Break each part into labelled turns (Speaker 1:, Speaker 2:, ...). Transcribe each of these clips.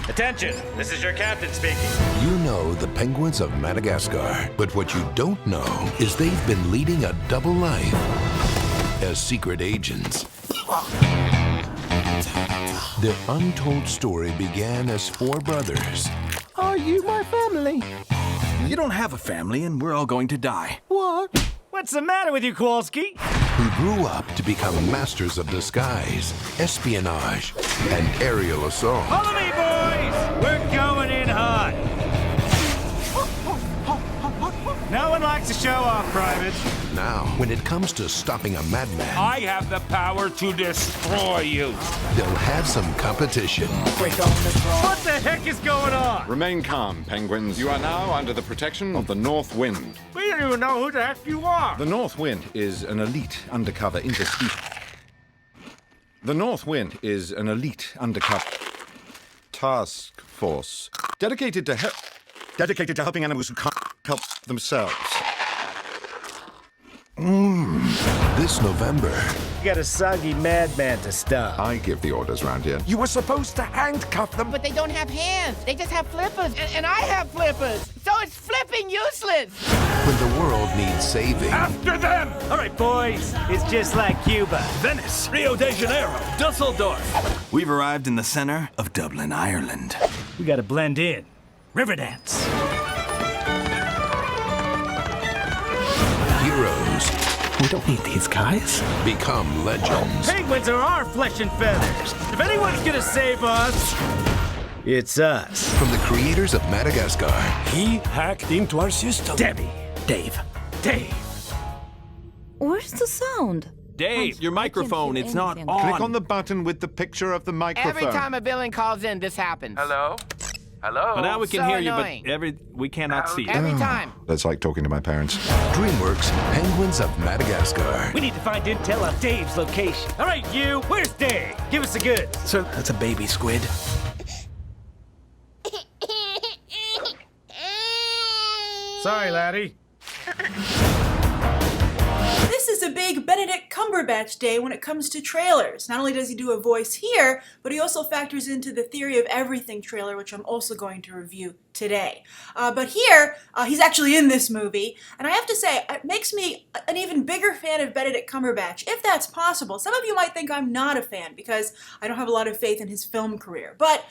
Speaker 1: Attention, this is your captain speaking.
Speaker 2: You know the Penguins of Madagascar, but what you don't know is they've been leading a double life as secret agents. Their untold story began as four brothers.
Speaker 3: Are you my family?
Speaker 4: You don't have a family, and we're all going to die.
Speaker 3: What?
Speaker 1: What's the matter with you, Kowalski?
Speaker 2: Who grew up to become masters of disguise, espionage, and aerial assault.
Speaker 1: Follow me, boys! We're going in hot. No one likes to show off, Private.
Speaker 2: Now, when it comes to stopping a madman,
Speaker 5: I have the power to destroy you.
Speaker 2: they'll have some competition.
Speaker 1: What the heck is going on?
Speaker 6: Remain calm, Penguins. You are now under the protection of the North Wind.
Speaker 1: We don't even know who the heck you are.
Speaker 6: The North Wind is an elite undercover task force dedicated to helping animals who can't help themselves.
Speaker 2: This November,
Speaker 1: You got a soggy madman to stop.
Speaker 6: I give the orders round here.
Speaker 3: You were supposed to handcuff them.
Speaker 7: But they don't have hands. They just have flippers. And I have flippers. So it's flipping useless.
Speaker 2: when the world needs saving,
Speaker 5: After them!
Speaker 1: All right, boys. It's just like Cuba.
Speaker 5: Venice, Rio de Janeiro, Dusseldorf.
Speaker 4: We've arrived in the center of Dublin, Ireland.
Speaker 1: We gotta blend in. Riverdance.
Speaker 2: heroes
Speaker 3: We don't need these guys.
Speaker 2: become legends.
Speaker 1: Penguins are our flesh and feathers. If anyone's gonna save us, it's us.
Speaker 2: From the creators of Madagascar,
Speaker 5: He hacked into our system.
Speaker 1: Debbie.
Speaker 3: Dave.
Speaker 1: Dave.
Speaker 8: Where's the sound?
Speaker 5: Dave, your
Speaker 8: I can't
Speaker 5: microphone,
Speaker 8: hear
Speaker 5: it's not
Speaker 8: anything.
Speaker 5: on.
Speaker 6: Click on the button with the picture of the microphone.
Speaker 7: Every time a villain calls in, this happens.
Speaker 9: Hello? Hello?
Speaker 5: But now we can
Speaker 7: So
Speaker 5: hear
Speaker 7: annoying.
Speaker 5: you, but we cannot see you.
Speaker 7: Every time.
Speaker 6: That's like talking to my parents.
Speaker 2: Dreamworks Penguins of Madagascar.
Speaker 1: We need to find intel on Dave's location. All right, you. Where's Dave? Give us the goods.
Speaker 4: So that's a baby squid.
Speaker 1: Sorry, laddie.
Speaker 10: This is a big Benedict Cumberbatch day when it comes to trailers. Not only does he do a voice here, but he also factors into the Theory of Everything trailer, which I'm also going to review today. But here, he's actually in this movie, and I have to say, it makes me an even bigger fan of Benedict Cumberbatch, if that's possible. Some of you might think I'm not a fan because I don't have a lot of faith in his film career, but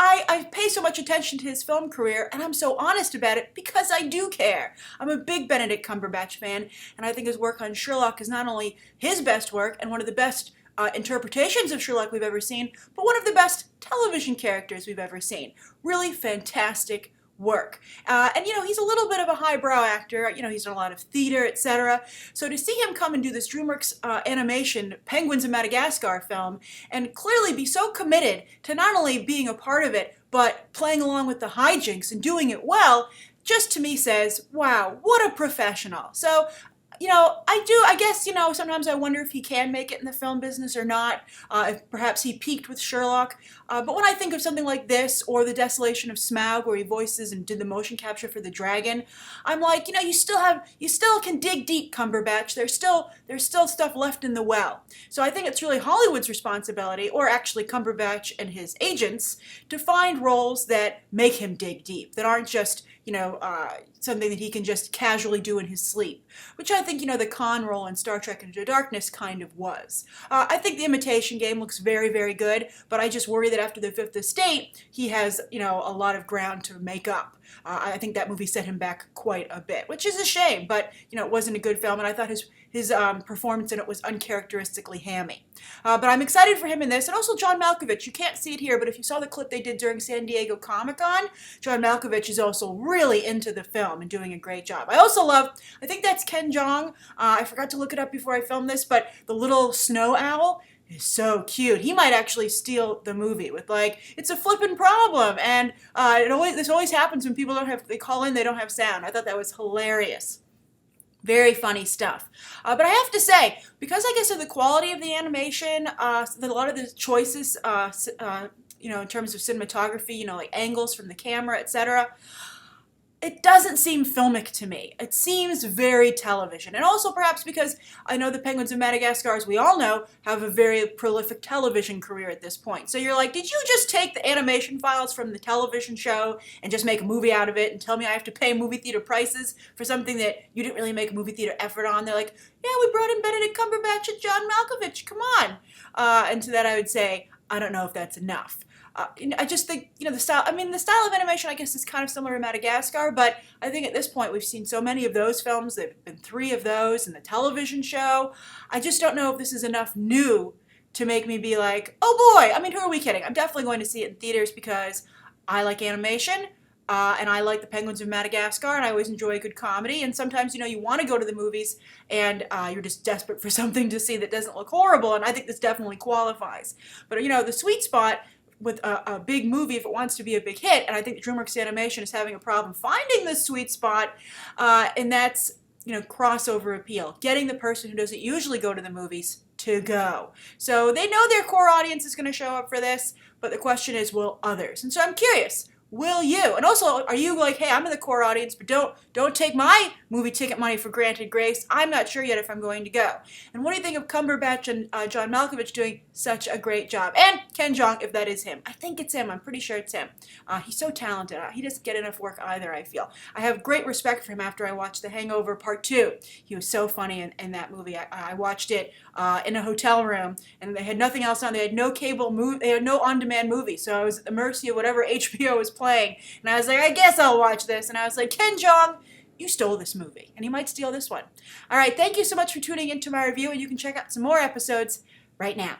Speaker 10: I pay so much attention to his film career, and I'm so honest about it because I do care. I'm a big Benedict Cumberbatch fan, and I think his work on Sherlock is not only his best work and one of the best interpretations of Sherlock we've ever seen, but one of the best television characters we've ever seen. Really fantastic work. And you know, he's a little bit of a highbrow actor. You know, he's done a lot of theater, etc. So to see him come and do this Dreamworks Animation Penguins of Madagascar film and clearly be so committed to not only being a part of it, but playing along with the hijinks and doing it well, just to me says, wow, what a professional. So, you know, I guess, you know, sometimes I wonder if he can make it in the film business or not, if perhaps he peaked with Sherlock. But when I think of something like this, or The Desolation of Smaug, where he voices and did the motion capture for the dragon, I'm like, you know, you still can dig deep, Cumberbatch. There's still stuff left in the well. So I think it's really Hollywood's responsibility, or actually Cumberbatch and his agents, to find roles that make him dig deep, that aren't just, you know, something that he can just casually do in his sleep, which I think, you know, the Khan role in Star Trek Into Darkness kind of was. I think The Imitation Game looks very, very good, but I just worry that after The Fifth Estate, he has, you know, a lot of ground to make up. I think that movie set him back quite a bit, which is a shame, but, you know, it wasn't a good film, and I thought his performance in it was uncharacteristically hammy. But I'm excited for him in this, and also John Malkovich. You can't see it here, but if you saw the clip they did during San Diego Comic-Con, John Malkovich is also really into the film and doing a great job. I also love, I think that's Ken Jeong. I forgot to look it up before I filmed this, but the little snow owl is so cute. He might actually steal the movie with, like, it's a flippin' problem, and this always happens when people they call in, they don't have sound. I thought that was hilarious. Very funny stuff. But I have to say, because I guess of the quality of the animation, a lot of the choices, you know, in terms of cinematography, you know, like angles from the camera, etc., it doesn't seem filmic to me. It seems very television. And also perhaps because I know the Penguins of Madagascar, as we all know, have a very prolific television career at this point. So you're like, did you just take the animation files from the television show and just make a movie out of it and tell me I have to pay movie theater prices for something that you didn't really make a movie theater effort on? They're like, yeah, we brought in Benedict Cumberbatch and John Malkovich, come on. And to that I would say, I don't know if that's enough. I just think, the style of animation, I guess, is kind of similar to Madagascar, but I think at this point we've seen so many of those films. There have been 3 of those in the television show. I just don't know if this is enough new to make me be like, oh boy, who are we kidding? I'm definitely going to see it in theaters because I like animation, and I like the Penguins of Madagascar, and I always enjoy a good comedy, and sometimes, you want to go to the movies, and you're just desperate for something to see that doesn't look horrible, and I think this definitely qualifies. But, the sweet spot with a big movie, if it wants to be a big hit, and I think Dreamworks Animation is having a problem finding the sweet spot, and that's, crossover appeal, getting the person who doesn't usually go to the movies to go. So they know their core audience is going to show up for this, but the question is, will others? And so I'm curious, will you? And also, are you like, hey, I'm in the core audience, but don't take my movie ticket money for granted, Grace. I'm not sure yet if I'm going to go. And what do you think of Cumberbatch and John Malkovich doing such a great job? And Ken Jeong, if that is him. I think it's him. I'm pretty sure it's him. He's so talented. He doesn't get enough work either, I feel. I have great respect for him after I watched The Hangover Part 2. He was so funny in that movie. I watched it in a hotel room, and they had nothing else on. They had no cable movie. They had no on-demand movie, so I was at the mercy of whatever HBO was playing. And I was like, I guess I'll watch this. And I was like, Ken Jeong, you stole this movie, and you might steal this one. All right, thank you so much for tuning into my review, and you can check out some more episodes right now.